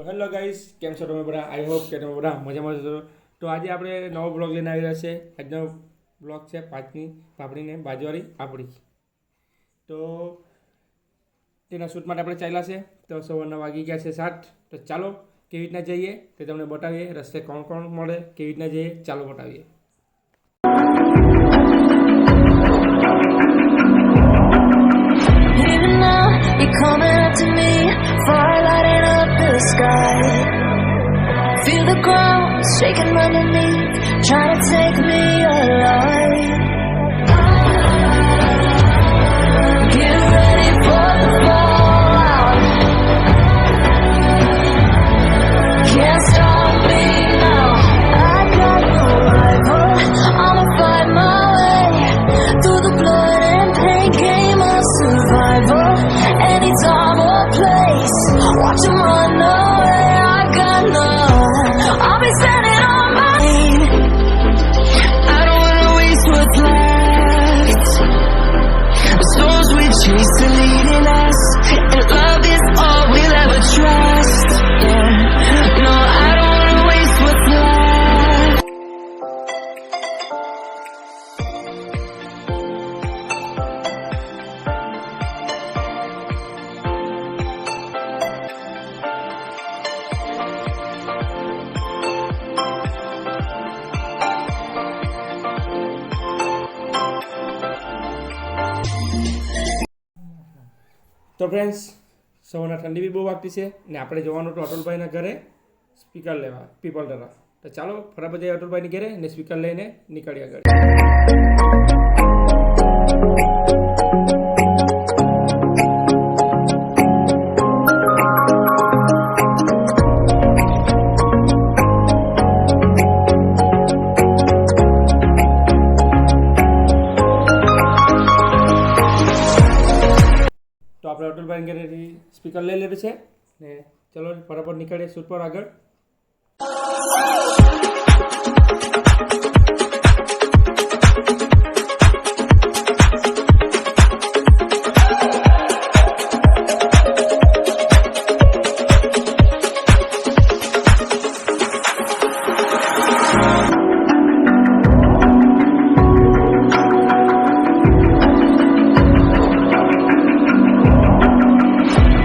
તો hello guys, કેમ છો તમે બધા? આઈ હોપ કે તમે બધા મજામાં છો. તો આજે આપણે નવો બ્લોગ લઈને આવી રહ્યા છે. આજનો બ્લોગ છે પાંચમી પાપડીને બાજુવાળી આપણી. તો તેના શૂટ માટે આપણે ચાલ્યા છે. તો સવારના વાગી ગયા છે 7. તો ચાલો કેવી રીતના જઈએ તે તમને બતાવીએ. રસ્તે કોણ કોણ મળે, કેવી રીતના જઈએ, ચાલો બતાવીએ. You're coming up to me, fire lighting up the sky. Feel the ground shaking underneath, trying to take me alive. Get ready for the fallout. Can't stop me now. I got no rival. I'ma fight my way through the blood and pain. Game of survival. Anytime or place, watch 'em run away. I got none. I'll be standing on my feet. I don't wanna waste what's left. The storms we chase are leading us, and love is all we'll ever trust. Yeah, no, I don't wanna waste what's left. તો friends, સવારના ઠંડી બી બહુ વાગતી છે ને આપણે જવાનું તો અતુલભાઈના ઘરે સ્પીકર લેવા પીપલ તરફ. તો ચાલો ફટાફટ જઈએ અતુલભાઈની ઘરે ને સ્પીકર લઈને નીકળીએ આગળ. તો આપણે અતુલભાઈ ઘરેથી સ્પીકર લઈ લેવું છે ને ચલો ફટાફટ નીકળીએ શૂટ પર આગળ.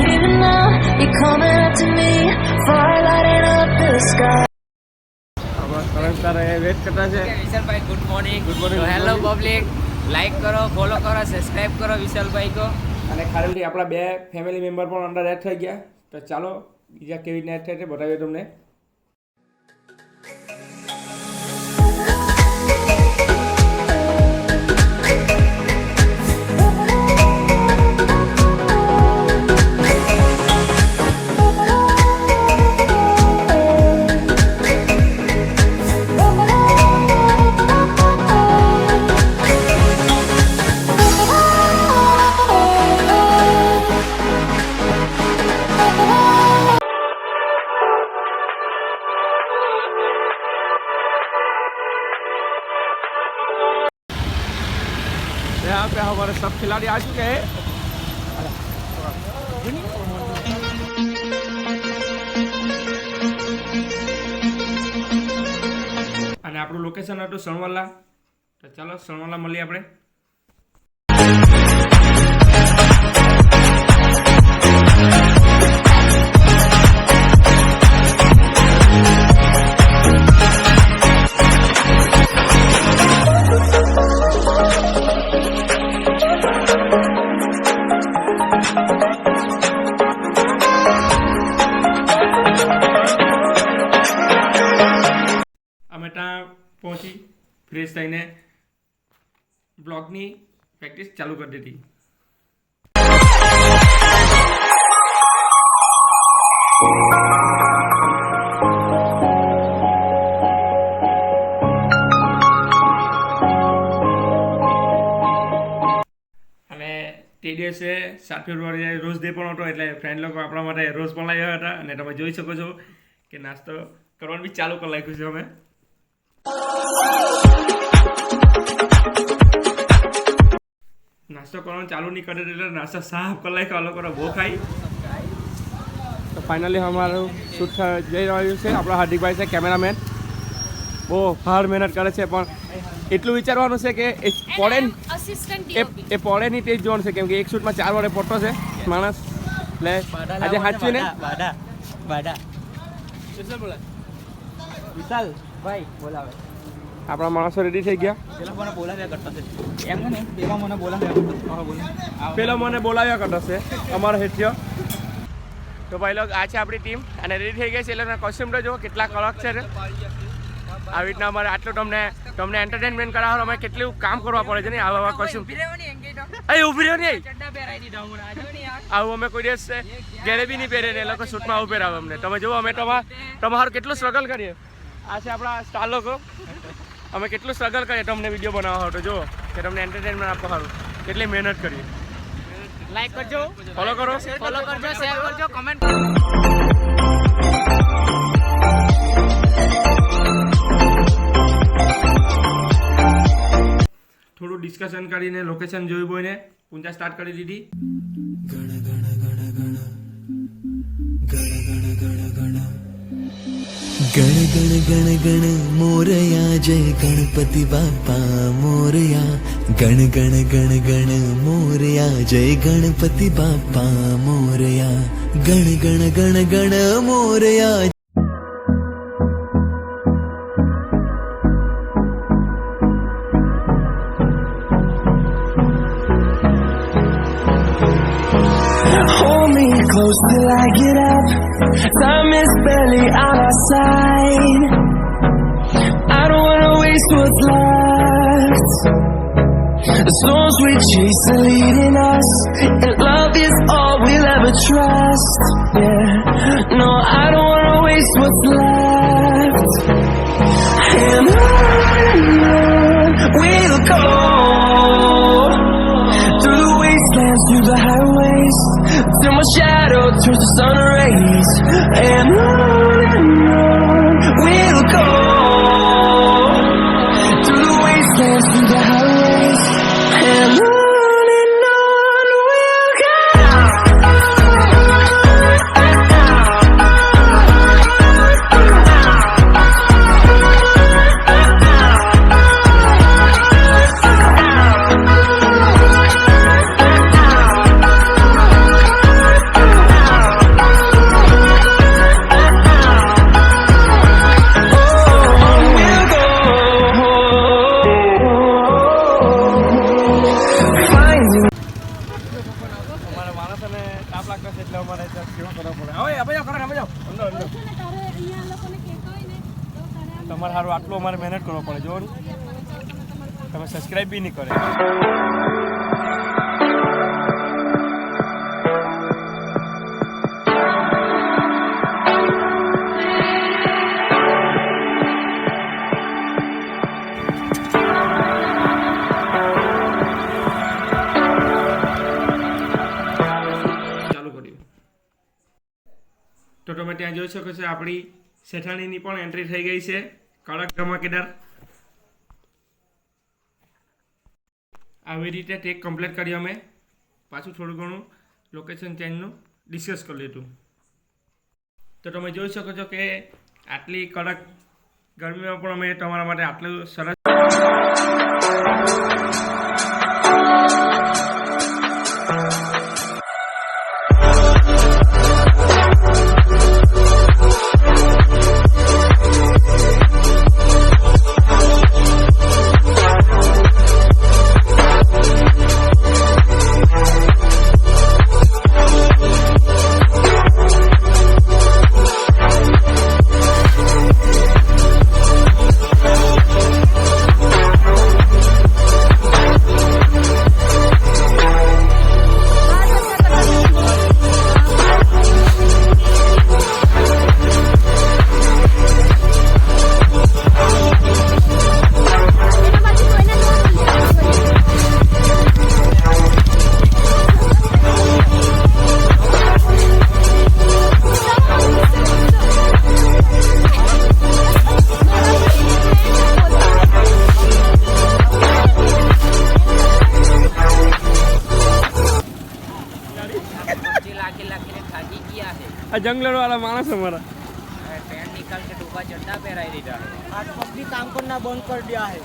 Even now, you're coming up to me, fire lighting up the sky. આપણા કરંટ તારે વેટ કરતા છે. વિશાલભાઈ good morning. Good morning, good hello morning. Public, like કરો, ફોલો કરો, સબસ્ક્રાઇબ કરો વિશાલભાઈ કો. અને ખાલી આપણા 2 ફેમિલી મેમ્બર પણ અંદર એડ થઈ ગયા. તો ચાલો બીજા કેવી રીતે એડ થાય તે બતાવીએ તમને. यहाँ पे हमारे सब खिलाड़ी आ चुके हैं. અને આપણું લોકેશન હતું સણવાલા. તો ચાલો સણવાલા મળીએ આપણે. અમે ત્યાં પહોંચી ફ્રેશ થઈને બ્લોગની પ્રેક્ટિસ ચાલુ કરી દીધી. અને તે દિવસે 7 ફેબ્રુઆરી રોઝ ડે પણ હતો, એટલે ફ્રેન્ડ લોકો આપણા માટે રોઝ પણ લાવ્યા હતા. અને તમે જોઈ શકો છો કે નાસ્તો કરવાનું બી ચાલુ કરી નાખ્યું છે અમે. નાસ્તો કરવાનું ચાલુ નહીં કરે એટલે નાસ્તો સાફ કરી નાખ્યો. આ લોકો બહુ ખાઈ. તો ફાઇનલી અમારું શૂટ જઈ રહ્યું છે. આપણો હાર્દિકભાઈ છે કેમેરામેન, બહુ હાર્ડ મહેનત કરે છે, પણ એટલું વિચારવાનું છે કે એ પડે ને એ પડે નહીં તે જ જોવાનું છે, કેમ કે એક શૂટમાં 4 વારે પડતો છે માણસ. એટલે આજે સાચવીને વિશાલ ભાઈ બોલાવે. આપણા માણસો રેડી થઈ ગયા. પેલા મને બોલાવ્યા કરતા છે એમ ને, પેલા મને બોલાવ્યા પેલો મને બોલાવ્યા કરતો છે અમારો હેઠિયો. તો ભાઈ લોગ આ છે આપણી ટીમ અને રેડી થઈ ગઈ છે. એટલે કોસ્ટ્યુમ તો જુઓ કેટલા કડક છે. આવી રીતના અમારે આટલું તમને એન્ટરટેનમેન્ટ કરાવવાનું અમે કેટલું કામ કરવા પડે છે ને આવા કોસ્ટ્યુમ. અહીં ઊભી રહ્યો નહીં, આવું અમે કોઈ દિવસ ઘેરે બી નહીં પહેરે ને એ લોકો શૂટમાં આવું પહેરાવે અમને. તમે જુઓ અમે તમારું કેટલું સ્ટ્રગલ કરીએ. આ છે આપણા સ્ટાર લોકો. અમે કેટલું સ્ટ્રગલ કરીએ તમને વિડીયો બનાવવા હોય તો જુઓ કે તમને એન્ટરટેનમેન્ટ આપવા સારું કેટલી મહેનત કરીએ. લાઈક કરજો, ફોલો કરજો, શેર કરજો, કમેન્ટ કરજો. થોડું ડિસ્કશન કરીને લોકેશન જોયું બોયને પૂંજા સ્ટાર્ટ કરી દીધી. गण गण गण गण मोरया जय गणपति बापा मोरया. गण गण गण गण मोरया जय गणपति बापा मोरया. गण गण गण गण Morya. Hold me close till I get up. Time is barely on our side. I don't wanna waste what's left. The storms we chase are leading us, and love is all we'll ever trust. Yeah, no, I don't wanna waste what's left. And on we'll go, through the wastelands, through the highways, till my shadow turns to sun rays. And on we'll go, through the wastelands, through the highways. And on we'll go. અમારા માણસોને તાપ લાગતો છે એટલે અમારે સેવા કરવા પડે. હવે અમે જાઓ, અંદર અંદર તમારે સારું આટલું અમારે મહેનત કરવો પડે. જો તમે સબસ્ક્રાઈબ બી નહીં કરે. તો તમે ત્યાં જોઈ શકો છો આપણી શેઠાણીની પણ એન્ટ્રી થઈ ગઈ છે. કડક ધમાકેદાર આવી રીતે ટેક કમ્પ્લીટ કરી અમે પાછું થોડું ઘણું લોકેશન ચેન્જનું ડિસ્કસ કરી લીધું. તો તમે જોઈ શકો છો કે આટલી કડક ગરમીમાં પણ અમે તમારા માટે આટલું સરસ આ જંગલવાળા માણસ અમારા નવા ચડ્ડા પહેરાવી દીધા आज पब्लिक काम करना बंद कर दिया है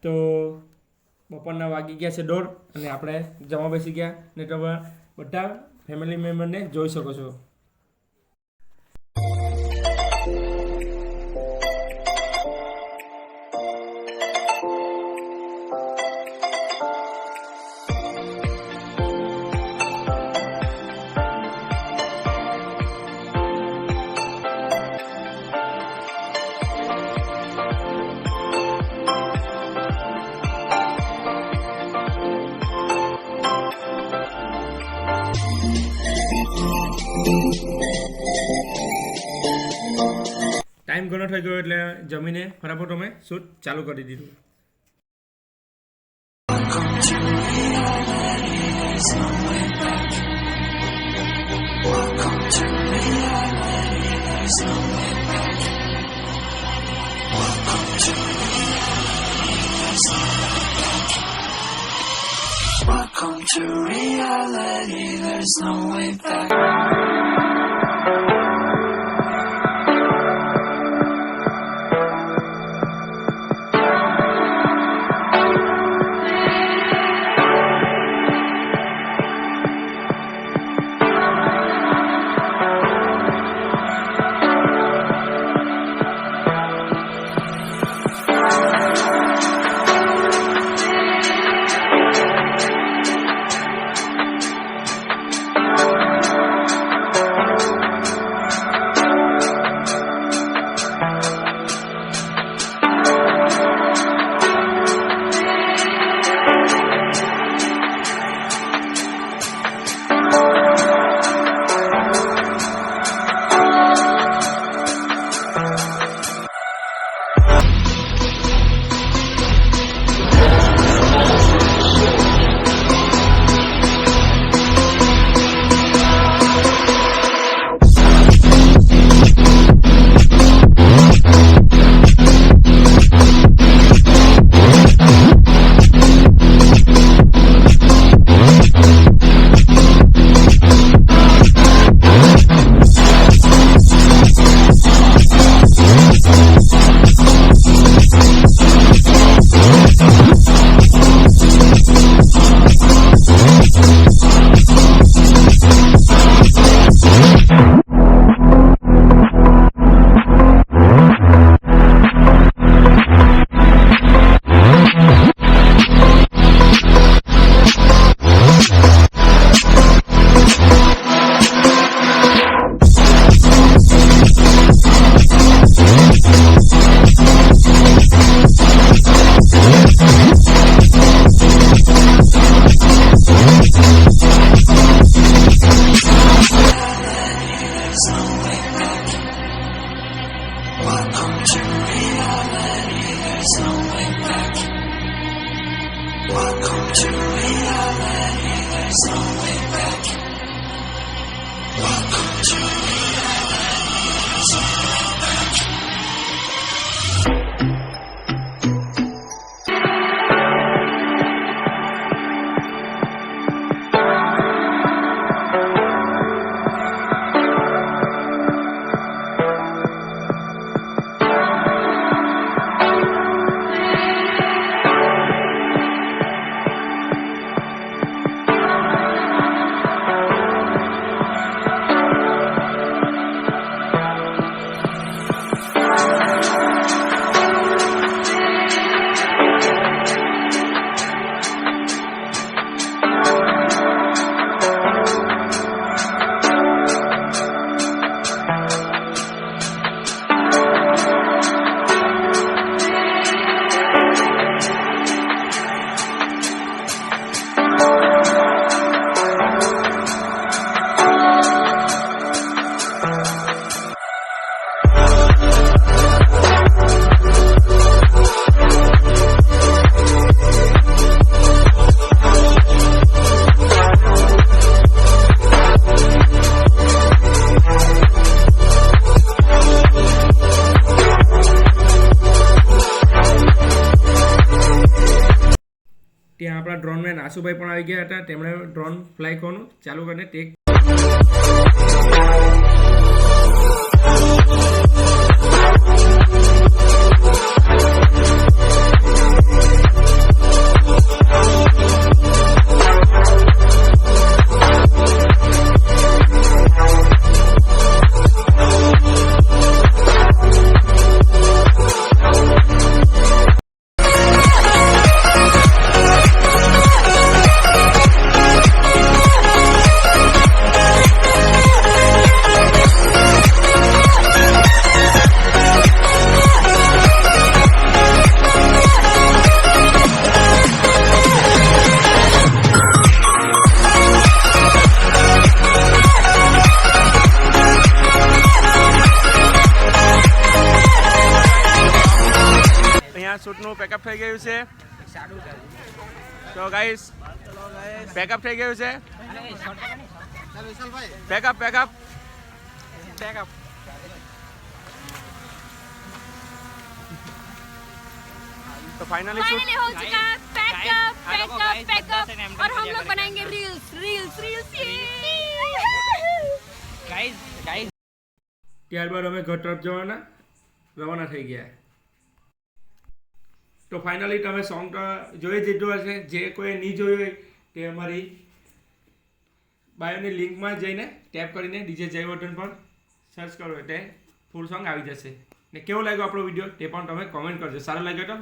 તો બપોરના વાગી ગયા છે 1:30 અને આપણે જમવા બેસી ગયા ને તમે બધા ફેમિલી મેમ્બરને જોઈ શકો છો. ટાઈમ ઘણો થઈ ગયો એટલે જમીને ફટાફટ અમે શૂટ ચાલુ કરી દીધું. Welcome to reality, there's no way back. આપણા ડ્રોનમેન આશુભાઈ પણ આવી ગયા હતા. તેમણે ડ્રોન ફ્લાય કરવાનું ચાલુ કરીને ટેક શૂટનું પેકઅપ થઈ ગયું છે. તો ગાઈસ પેકઅપ થઈ ગયું છે. પેકઅપ तो फाइनली हो चुका है पैकअप और हम लोग बनाएंगे रील्स ગાઈઝ ત્યારબાદ અમે ઘર તરફ જવાના રવાના થઈ ગયા. તો ફાઇનલી તમે સોંગ તો જોઈ દીધું હશે. જે કોઈ નહીં જોયું હોય તે અમારી બાયોની લિંકમાં જઈને ટેપ કરીને ડીજે જય બટન પર સર્ચ કરો એટલે ફૂલ સોંગ આવી જશે. ને કેવો લાગ્યો આપણો વિડીયો તે પણ તમે કોમેન્ટ કરજો. સારો લાગ્યો તો